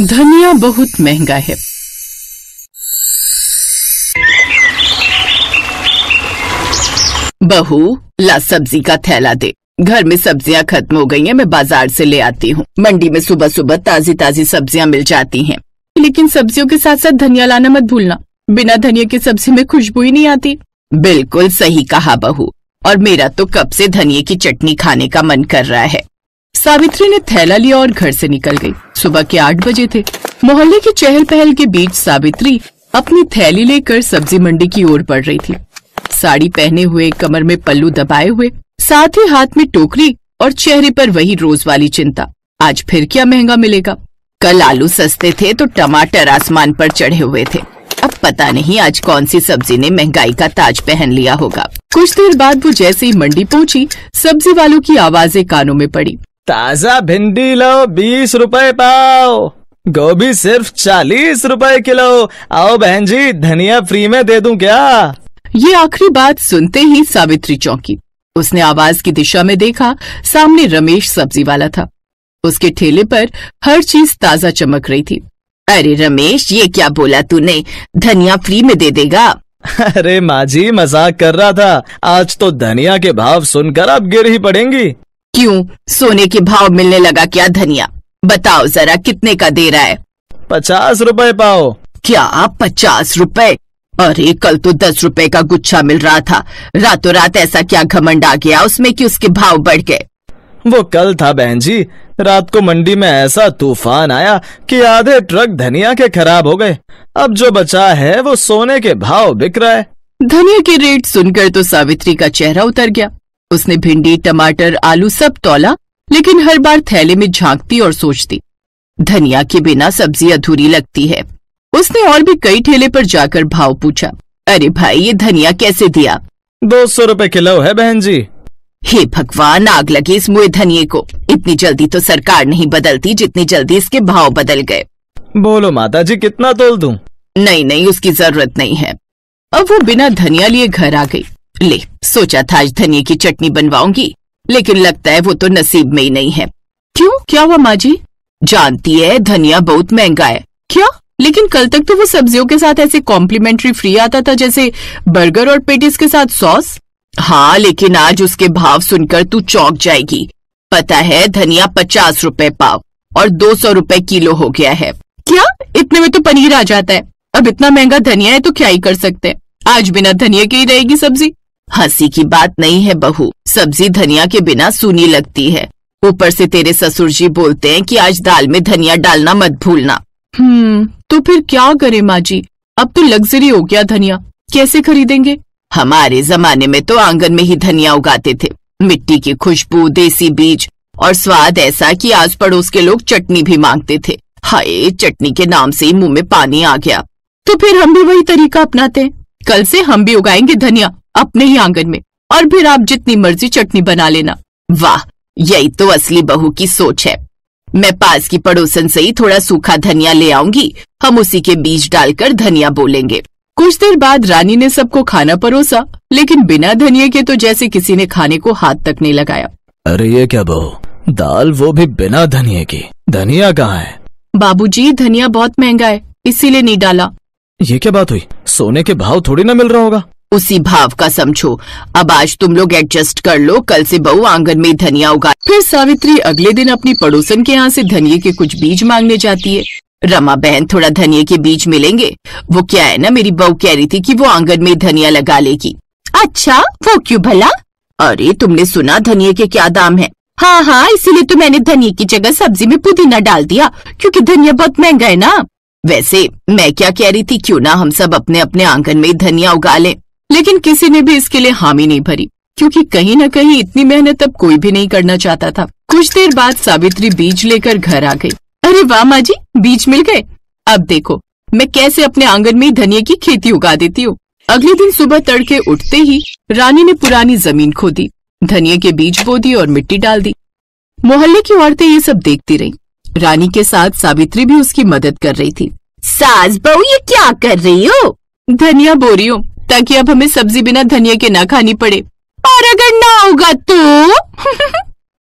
धनिया बहुत महंगा है। बहू, ला सब्जी का थैला दे। घर में सब्जियां खत्म हो गई हैं, मैं बाजार से ले आती हूँ। मंडी में सुबह सुबह ताजी ताजी सब्जियां मिल जाती हैं, लेकिन सब्जियों के साथ साथ धनिया लाना मत भूलना। बिना धनिया की सब्जी में खुशबू ही नहीं आती। बिल्कुल सही कहा बहू, और मेरा तो कब से धनिये की चटनी खाने का मन कर रहा है। सावित्री ने थैला लिया और घर से निकल गई। सुबह के 8 बजे थे। मोहल्ले की चहल पहल के बीच सावित्री अपनी थैली लेकर सब्जी मंडी की ओर बढ़ रही थी। साड़ी पहने हुए, कमर में पल्लू दबाए हुए, साथ ही हाथ में टोकरी और चेहरे पर वही रोज वाली चिंता, आज फिर क्या महंगा मिलेगा। कल आलू सस्ते थे तो टमाटर आसमान पर चढ़े हुए थे। अब पता नहीं आज कौन सी सब्जी ने महंगाई का ताज पहन लिया होगा। कुछ देर बाद वो जैसे ही मंडी पहुंची, सब्जी वालों की आवाजें कानों में पड़ी। ताजा भिंडी लो 20 रुपए पाव, गोभी सिर्फ 40 रुपए किलो। आओ बहन जी, धनिया फ्री में दे दूं क्या? ये आखिरी बात सुनते ही सावित्री चौंकी। उसने आवाज की दिशा में देखा, सामने रमेश सब्जी वाला था। उसके ठेले पर हर चीज ताजा चमक रही थी। अरे रमेश, ये क्या बोला तूने, धनिया फ्री में दे देगा? अरे माँ जी, मजाक कर रहा था। आज तो धनिया के भाव सुनकर आप गिर ही पड़ेंगी। क्यों, सोने के भाव मिलने लगा क्या धनिया? बताओ जरा, कितने का दे रहा है? 50 रुपए पाओ। क्या 50 रुपए? अरे कल तो 10 रुपए का गुच्छा मिल रहा था। रातों रात ऐसा क्या घमंड आ गया उसमें कि उसके भाव बढ़ गए? वो कल था बहन जी, रात को मंडी में ऐसा तूफान आया कि आधे ट्रक धनिया के खराब हो गए। अब जो बचा है वो सोने के भाव बिक रहा है। धनिया के रेट सुनकर तो सावित्री का चेहरा उतर गया। उसने भिंडी, टमाटर, आलू सब तौला, लेकिन हर बार थैले में झांकती और सोचती, धनिया के बिना सब्जी अधूरी लगती है। उसने और भी कई ठेले पर जाकर भाव पूछा। अरे भाई, ये धनिया कैसे दिया? 200 रुपए किलो है बहन जी। हे भगवान, आग लगे इस मुए धनिये को। इतनी जल्दी तो सरकार नहीं बदलती जितनी जल्दी इसके भाव बदल गए। बोलो माता जी, कितना तोल दूं? नहीं नहीं, उसकी जरूरत नहीं है। अब वो बिना धनिया लिए घर आ गई। ले, सोचा था आज धनिये की चटनी बनवाऊंगी, लेकिन लगता है वो तो नसीब में ही नहीं है। क्यों, क्या हुआ माँ जी? जानती है, धनिया बहुत महंगा है। क्या? लेकिन कल तक तो वो सब्जियों के साथ ऐसे कॉम्प्लीमेंट्री फ्री आता था, जैसे बर्गर और पेटिस के साथ सॉस। हाँ, लेकिन आज उसके भाव सुनकर तू चौंक जाएगी। पता है, धनिया 50 रुपए पाव और 200 रुपए किलो हो गया है। क्या? इतने में तो पनीर आ जाता है। अब इतना महंगा धनिया है तो क्या ही कर सकते हैं। आज बिना धनिया के ही रहेगी सब्जी। हंसी की बात नहीं है बहू, सब्जी धनिया के बिना सूनी लगती है। ऊपर से तेरे ससुर जी बोलते हैं कि आज दाल में धनिया डालना मत भूलना। तो फिर क्या करे माँ जी? अब तो लग्जरी हो गया धनिया, कैसे खरीदेंगे? हमारे जमाने में तो आंगन में ही धनिया उगाते थे। मिट्टी की खुशबू, देसी बीज और स्वाद ऐसा कि आस पड़ोस के लोग चटनी भी मांगते थे। हाय, चटनी के नाम से ही मुंह में पानी आ गया। तो फिर हम भी वही तरीका अपनाते हैं। कल से हम भी उगाएंगे धनिया अपने ही आंगन में, और फिर आप जितनी मर्जी चटनी बना लेना। वाह, यही तो असली बहू की सोच है। मैं पास की पड़ोसन से ही थोड़ा सूखा धनिया ले आऊंगी, हम उसी के बीज डालकर धनिया बोलेंगे। कुछ देर बाद रानी ने सबको खाना परोसा, लेकिन बिना धनिया के तो जैसे किसी ने खाने को हाथ तक नहीं लगाया। अरे ये क्या बहू, दाल वो भी बिना धनिया की? धनिया कहाँ है? बाबूजी, धनिया बहुत महंगा है, इसीलिए नहीं डाला। ये क्या बात हुई? सोने के भाव थोड़ी ना मिल रहा होगा। उसी भाव का समझो। अब आज तुम लोग एडजस्ट कर लो, कल से बहू आंगन में धनिया उगा। फिर सावित्री अगले दिन अपनी पड़ोसन के यहाँ से धनिये के कुछ बीज मांगने जाती है। रमा बहन, थोड़ा धनिये के बीज मिलेंगे? वो क्या है ना, मेरी बहू कह रही थी कि वो आंगन में धनिया लगा लेगी। अच्छा, वो क्यों भला? अरे तुमने सुना धनिये के क्या दाम है? हाँ हाँ, इसीलिए तो मैंने धनिये की जगह सब्जी में पुदीना डाल दिया, क्योंकि धनिया बहुत महंगा है ना। वैसे मैं क्या कह रही थी, क्यों ना हम सब अपने अपने आंगन में धनिया उगा लें। लेकिन किसी ने भी इसके लिए हामी नहीं भरी, क्योंकि कहीं न कहीं इतनी मेहनत अब कोई भी नहीं करना चाहता था। कुछ देर बाद सावित्री बीज लेकर घर आ गई। अरे वाह माँ जी, बीज मिल गए। अब देखो मैं कैसे अपने आंगन में धनिया की खेती उगा देती हूँ। अगले दिन सुबह तड़के उठते ही रानी ने पुरानी जमीन खोदी, धनिया के बीज बो दिए और मिट्टी डाल दी। मोहल्ले की औरतें ये सब देखती रहीं। रानी के साथ सावित्री भी उसकी मदद कर रही थी। सास बहू, ये क्या कर रही हो? धनिया बो रही हूँ, ताकि अब हमें सब्जी बिना धनिया के ना खानी पड़े। और अगर ना होगा तो?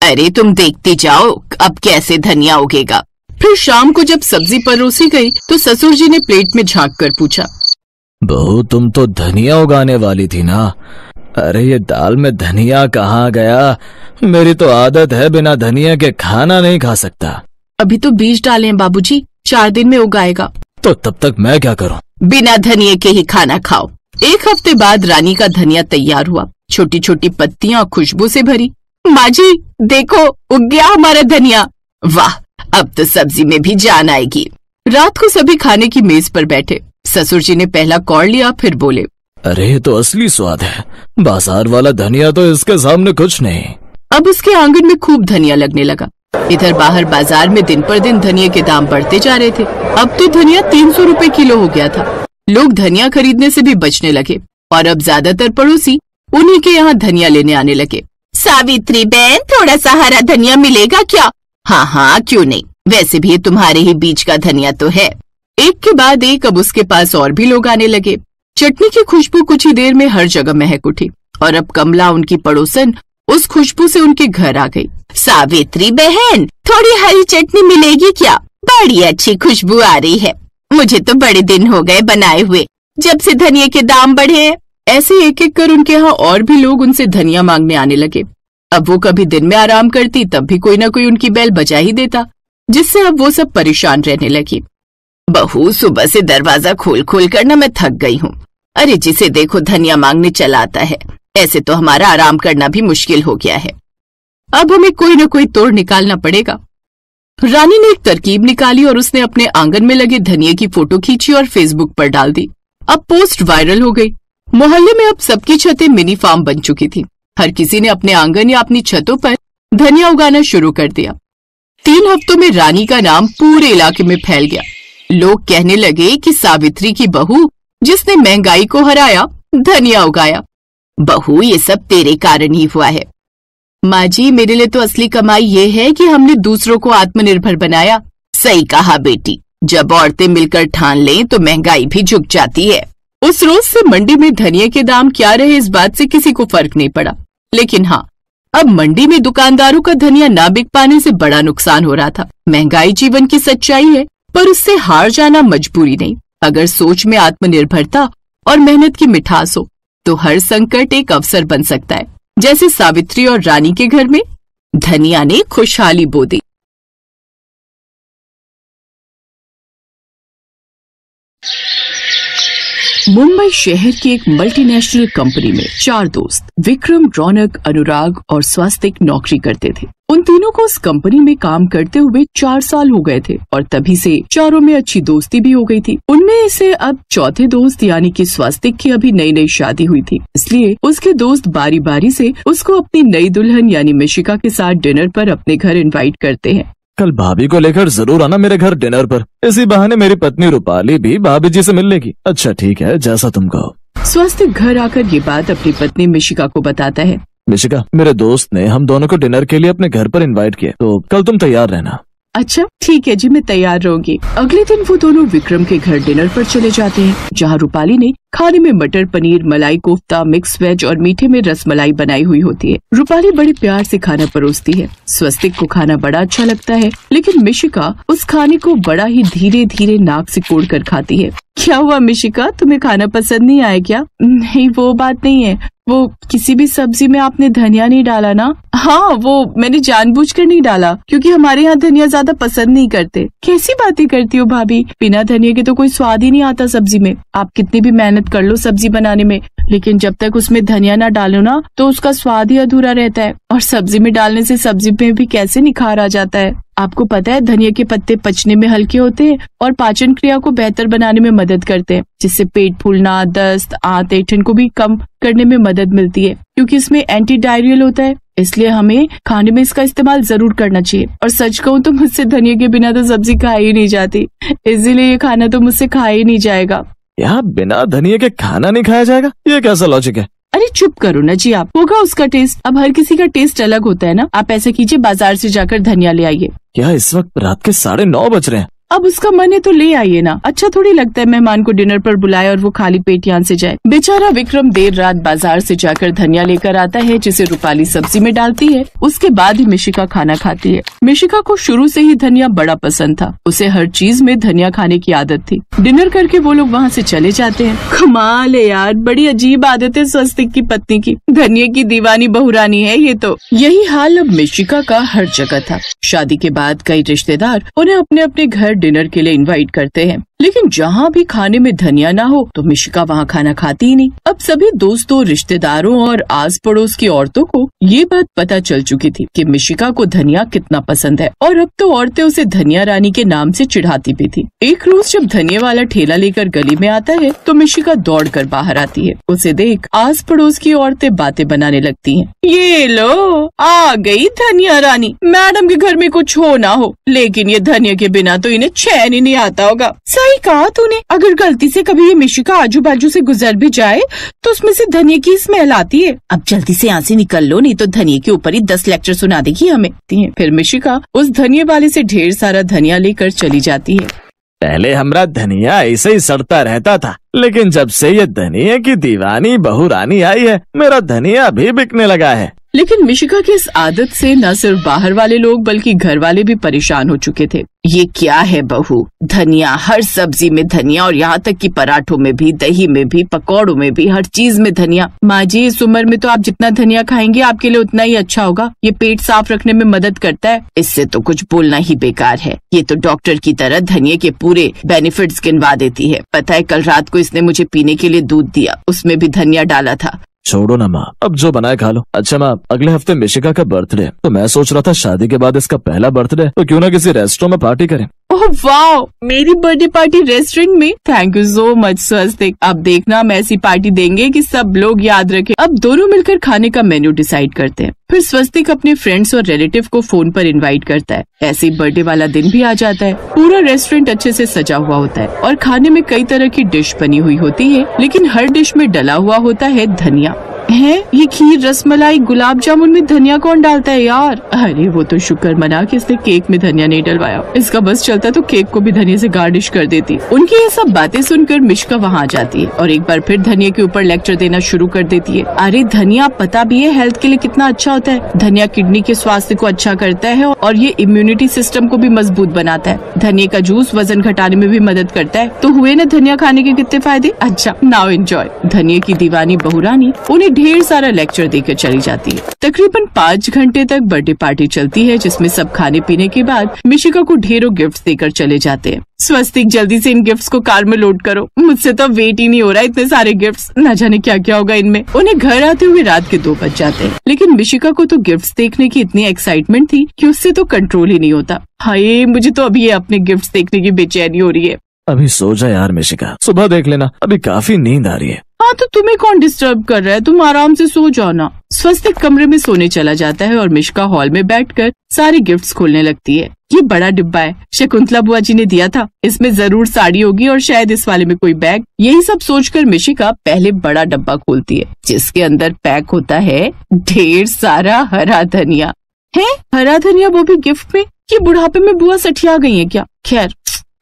अरे तुम देखती जाओ अब कैसे धनिया उगेगा। फिर शाम को जब सब्जी परोसी गई तो ससुर जी ने प्लेट में झांक कर पूछा, बहू तुम तो धनिया उगाने वाली थी ना? अरे ये दाल में धनिया कहाँ गया? मेरी तो आदत है बिना धनिया के खाना नहीं खा सकता। अभी तो बीज डाले हैं बाबूजी, 4 दिन में उगाएगा। तो तब तक मैं क्या करूं? बिना धनिया के ही खाना खाओ। 1 हफ्ते बाद रानी का धनिया तैयार हुआ, छोटी छोटी पत्तियां खुशबू से भरी। माँ जी देखो, उग गया हमारा धनिया। वाह, अब तो सब्जी में भी जान आएगी। रात को सभी खाने की मेज पर बैठे। ससुर जी ने पहला कौड़ लिया, फिर बोले, अरे ये तो असली स्वाद है, बाजार वाला धनिया तो इसके सामने कुछ नहीं। अब उसके आंगन में खूब धनिया लगने लगा। इधर बाहर बाजार में दिन पर दिन धनिया के दाम बढ़ते जा रहे थे। अब तो धनिया 300 रुपए किलो हो गया था। लोग धनिया खरीदने से भी बचने लगे और अब ज्यादातर पड़ोसी उन्हीं के यहाँ धनिया लेने आने लगे। सावित्री बहन, थोड़ा सा हरा धनिया मिलेगा क्या? हाँ हाँ, क्यों नहीं, वैसे भी ये तुम्हारे ही बीच का धनिया तो है। एक के बाद एक अब उसके पास और भी लोग आने लगे। चटनी की खुशबू कुछ ही देर में हर जगह महक उठी और अब कमला, उनकी पड़ोसन, उस खुशबू से उनके घर आ गई। सावित्री बहन, थोड़ी हरी चटनी मिलेगी क्या? बड़ी अच्छी खुशबू आ रही है। मुझे तो बड़े दिन हो गए बनाए हुए, जब से धनिया के दाम बढ़े हैं। ऐसे एक एक कर उनके यहाँ और भी लोग उनसे धनिया मांगने आने लगे। अब वो कभी दिन में आराम करती तब भी कोई न कोई उनकी बैल बजा ही देता, जिससे अब वो सब परेशान रहने लगी। बहू, सुबह से दरवाजा खोल खोल कर न मैं थक गई हूँ। अरे जिसे देखो धनिया मांगने चला आता है। ऐसे तो हमारा आराम करना भी मुश्किल हो गया है। अब हमें कोई न कोई तोड़ निकालना पड़ेगा। रानी ने एक तरकीब निकाली और उसने अपने आंगन में लगे धनिया की फोटो खींची और फेसबुक पर डाल दी। अब पोस्ट वायरल हो गई। मोहल्ले में अब सबकी छतें मिनी फार्म बन चुकी थी। हर किसी ने अपने आंगन या अपनी छतों पर धनिया उगाना शुरू कर दिया। 3 हफ्तों में रानी का नाम पूरे इलाके में फैल गया। लोग कहने लगे कि सावित्री की बहू, जिसने महंगाई को हराया, धनिया उगाया। बहू, ये सब तेरे कारण ही हुआ है। माँ जी, मेरे लिए तो असली कमाई ये है कि हमने दूसरों को आत्मनिर्भर बनाया। सही कहा बेटी, जब औरतें मिलकर ठान लें तो महंगाई भी झुक जाती है। उस रोज से मंडी में धनिया के दाम क्या रहे इस बात से किसी को फर्क नहीं पड़ा। लेकिन हाँ, अब मंडी में दुकानदारों का धनिया ना बिक पाने से बड़ा नुकसान हो रहा था। महंगाई जीवन की सच्चाई है, पर उससे हार जाना मजबूरी नहीं। अगर सोच में आत्मनिर्भरता और मेहनत की मिठास हो तो हर संकट एक अवसर बन सकता है, जैसे सावित्री और रानी के घर में धनिया ने खुशहाली बो दी। मुंबई शहर की एक मल्टीनेशनल कंपनी में 4 दोस्त विक्रम, रौनक, अनुराग और स्वास्तिक नौकरी करते थे। उन तीनों को उस कंपनी में काम करते हुए 4 साल हो गए थे और तभी से चारों में अच्छी दोस्ती भी हो गई थी। उनमें से अब चौथे दोस्त यानी कि स्वास्तिक की अभी नई नई शादी हुई थी, इसलिए उसके दोस्त बारी बारी से उसको अपनी नई दुल्हन यानी मिशिका के साथ डिनर पर अपने घर इनवाइट करते हैं। कल भाभी को लेकर जरूर आना मेरे घर डिनर पर। इसी बहाने मेरी पत्नी रूपाली भी भाभी जी से मिल लेगी। अच्छा ठीक है, जैसा तुम कहो। स्वास्तिक घर आकर ये बात अपनी पत्नी मिशिका को बताता है। मिशिका, मेरे दोस्त ने हम दोनों को डिनर के लिए अपने घर पर इनवाइट किया, तो कल तुम तैयार रहना। अच्छा ठीक है जी, मैं तैयार रहूंगी। अगले दिन वो दोनों विक्रम के घर डिनर पर चले जाते हैं, जहाँ रूपाली ने खाने में मटर पनीर, मलाई कोफ्ता, मिक्स वेज और मीठे में रसमलाई बनाई हुई होती है। रूपाली बड़े प्यार से खाना परोसती है। स्वस्तिक को खाना बड़ा अच्छा लगता है, लेकिन मिशिका उस खाने को बड़ा ही धीरे धीरे नाक से कोड़ कर खाती है। क्या हुआ मिशिका, तुम्हें खाना पसंद नहीं आया क्या? नहीं, वो बात नहीं है। वो किसी भी सब्जी में आपने धनिया नहीं डाला ना? हाँ, वो मैंने जानबूझकर नहीं डाला, क्योंकि हमारे यहाँ धनिया ज्यादा पसंद नहीं करते। कैसी बातें करती हो भाभी, बिना धनिया के तो कोई स्वाद ही नहीं आता सब्जी में। आप कितनी भी मेहनत कर लो सब्जी बनाने में, लेकिन जब तक उसमें धनिया ना डालो ना तो उसका स्वाद ही अधूरा रहता है। और सब्जी में डालने से सब्जी में भी कैसे निखार आ जाता है। आपको पता है धनिया के पत्ते पचने में हल्के होते हैं और पाचन क्रिया को बेहतर बनाने में मदद करते हैं, जिससे पेट फूलना, दस्त, आंत, ऐंठन को भी कम करने में मदद मिलती है, क्योंकि इसमें एंटी डायरियल होता है। इसलिए हमें खाने में इसका इस्तेमाल जरूर करना चाहिए। और सच कहूँ तो मुझसे धनिया के बिना तो सब्जी खाई ही नहीं जाती, इसीलिए ये खाना तो मुझसे खाया ही नहीं जाएगा। यहाँ बिना धनिया के खाना नहीं खाया जाएगा, ये कैसा लॉजिक है? अरे चुप करो ना जी आप, होगा उसका टेस्ट। अब हर किसी का टेस्ट अलग होता है ना। आप ऐसा कीजिए, बाजार से जाकर धनिया ले आइए। क्या इस वक्त रात के 9:30 बज रहे हैं? अब उसका मन है तो ले आइए ना। अच्छा थोड़ी लगता है मेहमान को डिनर पर बुलाए और वो खाली पेट यहाँ से जाए। बेचारा विक्रम देर रात बाजार से जाकर धनिया लेकर आता है, जिसे रूपाली सब्जी में डालती है। उसके बाद ही मिशिका खाना खाती है। मिशिका को शुरू से ही धनिया बड़ा पसंद था। उसे हर चीज में धनिया खाने की आदत थी। डिनर करके वो लोग वहाँ से चले जाते हैं। कमाल है यार, बड़ी अजीब आदत है स्वस्तिक की पत्नी की। धनिया की दीवानी बहुरानी है ये तो। यही हाल अब मिशिका का हर जगह था। शादी के बाद कई रिश्तेदार उन्हें अपने अपने घर डिनर के लिए इनवाइट करते हैं, लेकिन जहाँ भी खाने में धनिया ना हो तो मिशिका वहाँ खाना खाती ही नहीं। अब सभी दोस्तों, रिश्तेदारों और आस पड़ोस की औरतों को ये बात पता चल चुकी थी कि मिशिका को धनिया कितना पसंद है, और अब तो औरतें उसे धनिया रानी के नाम से चिढ़ाती भी थी। एक रोज जब धनिया वाला ठेला लेकर गली में आता है तो मिशिका दौड़कर बाहर आती है। उसे देख आस पड़ोस की औरतें बातें बनाने लगती हैं। ये लो आ गई धनिया रानी, मैडम के घर में कुछ हो ना हो, लेकिन ये धनिया के बिना तो इन्हें चैन ही नहीं आता होगा। सही कहा तूने, अगर गलती से कभी ये मिशिका आजू बाजू से गुजर भी जाए तो उसमें से धनिया की स्मेल आती है। अब जल्दी से यहाँ से निकल लो, नहीं तो धनिया के ऊपर ही 10 लेक्चर सुना देगी हमें। फिर मिशिका उस धनिया वाले से ढेर सारा धनिया लेकर चली जाती है। पहले हमारा धनिया ऐसे ही सड़ता रहता था, लेकिन जब से ये धनिया की दीवानी बहू रानी आई है, मेरा धनिया भी बिकने लगा है। लेकिन मिशिका की इस आदत से न सिर्फ बाहर वाले लोग बल्कि घर वाले भी परेशान हो चुके थे। ये क्या है बहू, धनिया हर सब्जी में धनिया, और यहाँ तक कि पराठों में भी, दही में भी, पकौड़ों में भी, हर चीज में धनिया। माँ जी इस उम्र में तो आप जितना धनिया खाएंगे आपके लिए उतना ही अच्छा होगा। ये पेट साफ रखने में मदद करता है। इससे तो कुछ बोलना ही बेकार है। ये तो डॉक्टर की तरह धनिया के पूरे बेनिफिट्स गिनवा देती है। पता है कल रात को इसने मुझे पीने के लिए दूध दिया, उसमें भी धनिया डाला था। छोड़ो ना माँ, अब जो बनाए खा लो। अच्छा माँ, अगले हफ्ते मिशिका का बर्थडे, तो मैं सोच रहा था शादी के बाद इसका पहला बर्थडे, तो क्यों ना किसी रेस्टोरेंट में पार्टी करें। ओह वाह, मेरी बर्थडे पार्टी रेस्टोरेंट में? थैंक यू सो मच स्वस्तिक। अब देखना हम ऐसी पार्टी देंगे कि सब लोग याद रखें। अब दोनों मिलकर खाने का मेन्यू डिसाइड करते हैं। फिर स्वस्तिक अपने फ्रेंड्स और रिलेटिव को फोन पर इनवाइट करता है। ऐसे ही बर्थडे वाला दिन भी आ जाता है। पूरा रेस्टोरेंट अच्छे से सजा हुआ होता है और खाने में कई तरह की डिश बनी हुई होती है, लेकिन हर डिश में डला हुआ होता है धनिया। है ये खीर, रसमलाई, गुलाब जामुन में धनिया कौन डालता है यार? अरे वो तो शुक्र मना कि इसने केक में धनिया नहीं डलवाया। इसका बस चलता तो केक को भी धनिया से गार्निश कर देती। उनकी ये सब बातें सुनकर मिशिका वहाँ आ जाती है और एक बार फिर धनिया के ऊपर लेक्चर देना शुरू कर देती है। अरे धनिया पता भी है हेल्थ के लिए कितना अच्छा होता है। धनिया किडनी के स्वास्थ्य को अच्छा करता है और ये इम्यूनिटी सिस्टम को भी मजबूत बनाता है। धनिया का जूस वजन घटाने में भी मदद करता है। तो हुए ना धनिया खाने के कितने फायदे। अच्छा नाउ एंजॉय। धनिया की दीवानी बहुरानी उन्हें ढेर सारा लेक्चर देकर चली जाती है। तकरीबन 5 घंटे तक बर्थडे पार्टी चलती है, जिसमें सब खाने पीने के बाद मिशिका को ढेरों गिफ्ट्स देकर चले जाते हैं। स्वस्तिक जल्दी से इन गिफ्ट्स को कार में लोड करो, मुझसे तो वेट ही नहीं हो रहा इतने सारे गिफ्ट्स। न जाने क्या क्या होगा इनमें। उन्हें घर आते हुए रात के 2 बज जाते हैं, लेकिन मिशिका को तो गिफ्ट्स देखने की इतनी एक्साइटमेंट थी कि उससे तो कंट्रोल ही नहीं होता। हाय मुझे तो अभी अपने गिफ्ट्स देखने की बेचैनी हो रही है। अभी सो जा यार मिशिका, सुबह देख लेना, अभी काफी नींद आ रही है। हाँ तो तुम्हें कौन डिस्टर्ब कर रहा है, तुम आराम से सो जाओ ना। स्वस्तिक कमरे में सोने चला जाता है और मिशिका हॉल में बैठकर सारे गिफ्ट्स खोलने लगती है। ये बड़ा डिब्बा है, शकुंतला बुआ जी ने दिया था, इसमें जरूर साड़ी होगी और शायद इस वाले में कोई बैग। यही सब सोचकर मिशिका पहले बड़ा डब्बा खोलती है, जिसके अंदर पैक होता है ढेर सारा हरा धनिया। है हरा धनिया, वो भी गिफ्ट में? ये बुढ़ापे में बुआ सठिया गई है क्या? खैर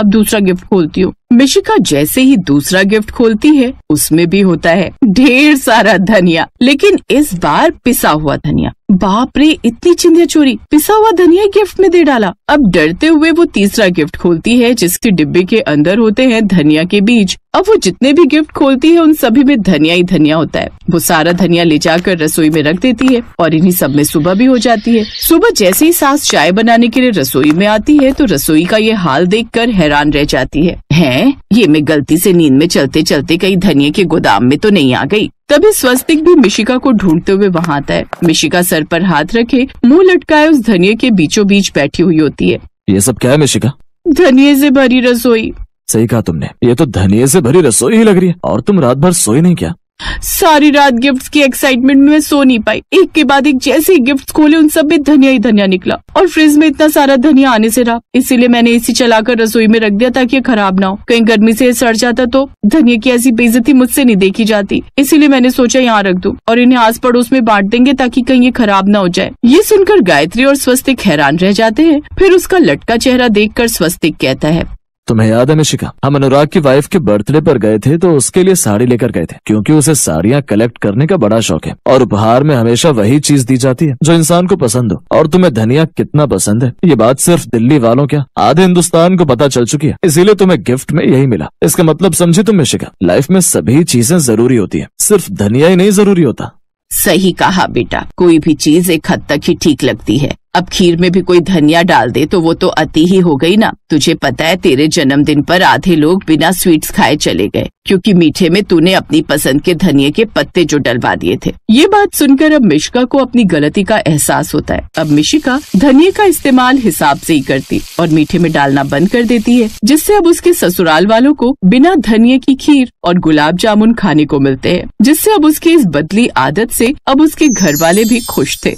अब दूसरा गिफ्ट खोलती हूँ। मिशिका जैसे ही दूसरा गिफ्ट खोलती है उसमें भी होता है ढेर सारा धनिया, लेकिन इस बार पिसा हुआ धनिया। बाप रे, इतनी चिंदिया चोरी, पिसा हुआ धनिया गिफ्ट में दे डाला। अब डरते हुए वो तीसरा गिफ्ट खोलती है, जिसके डिब्बे के अंदर होते हैं धनिया के बीज। अब वो जितने भी गिफ्ट खोलती है उन सभी में धनिया ही धनिया होता है। वो सारा धनिया ले जाकर रसोई में रख देती है और इन्हीं सब में सुबह भी हो जाती है। सुबह जैसे ही सास चाय बनाने के लिए रसोई में आती है तो रसोई का ये हाल देखकर हैरान रह जाती है ये मैं गलती से नींद में चलते चलते कहीं धनिया के गोदाम में तो नहीं आ गई। तभी स्वस्तिक भी मिशिका को ढूंढते हुए वहाँ आता है। मिशिका सर पर हाथ रखे मुंह लटकाए उस धनिया के बीचों बीच बैठी हुई होती है। ये सब क्या है मिशिका? धनिया से भरी रसोई। सही कहा तुमने, ये तो धनिया से भरी रसोई ही लग रही है। और तुम रात भर सोई नहीं क्या? सारी रात गिफ्ट्स की एक्साइटमेंट में मैं सो नहीं पाई। एक के बाद एक जैसे ही गिफ्ट्स खोले उन सब में धनिया ही धनिया निकला और फ्रिज में इतना सारा धनिया आने से रहा। इसीलिए मैंने एसी चलाकर रसोई में रख दिया ताकि ये खराब ना हो। कहीं गर्मी से सड़ जाता तो धनिया की ऐसी बेइज्जती मुझसे नहीं देखी जाती। इसीलिए मैंने सोचा यहाँ रख दूं और इन्हें आस पड़ोस में बांट देंगे ताकि कहीं ये खराब ना हो जाए। ये सुनकर गायत्री और स्वस्तिक हैरान रह जाते हैं। फिर उसका लटका चेहरा देखकर स्वस्तिक कहता है, तुम्हें याद है मिशिका, हम अनुराग की वाइफ के बर्थडे पर गए थे तो उसके लिए साड़ी लेकर गए थे, क्योंकि उसे साड़ियाँ कलेक्ट करने का बड़ा शौक है और उपहार में हमेशा वही चीज दी जाती है जो इंसान को पसंद हो। और तुम्हें धनिया कितना पसंद है ये बात सिर्फ दिल्ली वालों क्या आधे हिंदुस्तान को पता चल चुकी है, इसीलिए तुम्हें गिफ्ट में यही मिला। इसका मतलब समझी तुम मिशिका, लाइफ में सभी चीजें जरूरी होती है, सिर्फ धनिया ही नहीं जरूरी होता। सही कहा बेटा, कोई भी चीज एक हद तक ही ठीक लगती है। अब खीर में भी कोई धनिया डाल दे तो वो तो अति ही हो गई ना। तुझे पता है तेरे जन्मदिन पर आधे लोग बिना स्वीट्स खाए चले गए, क्योंकि मीठे में तूने अपनी पसंद के धनिये के पत्ते जो डलवा दिए थे। ये बात सुनकर अब मिशिका को अपनी गलती का एहसास होता है। अब मिशिका धनिये का इस्तेमाल हिसाब से ही करती और मीठे में डालना बंद कर देती है, जिससे अब उसके ससुराल वालों को बिना धनिये की खीर और गुलाब जामुन खाने को मिलते हैं, जिससे अब उसकी इस बदली आदत से अब उसके घर वाले भी खुश थे।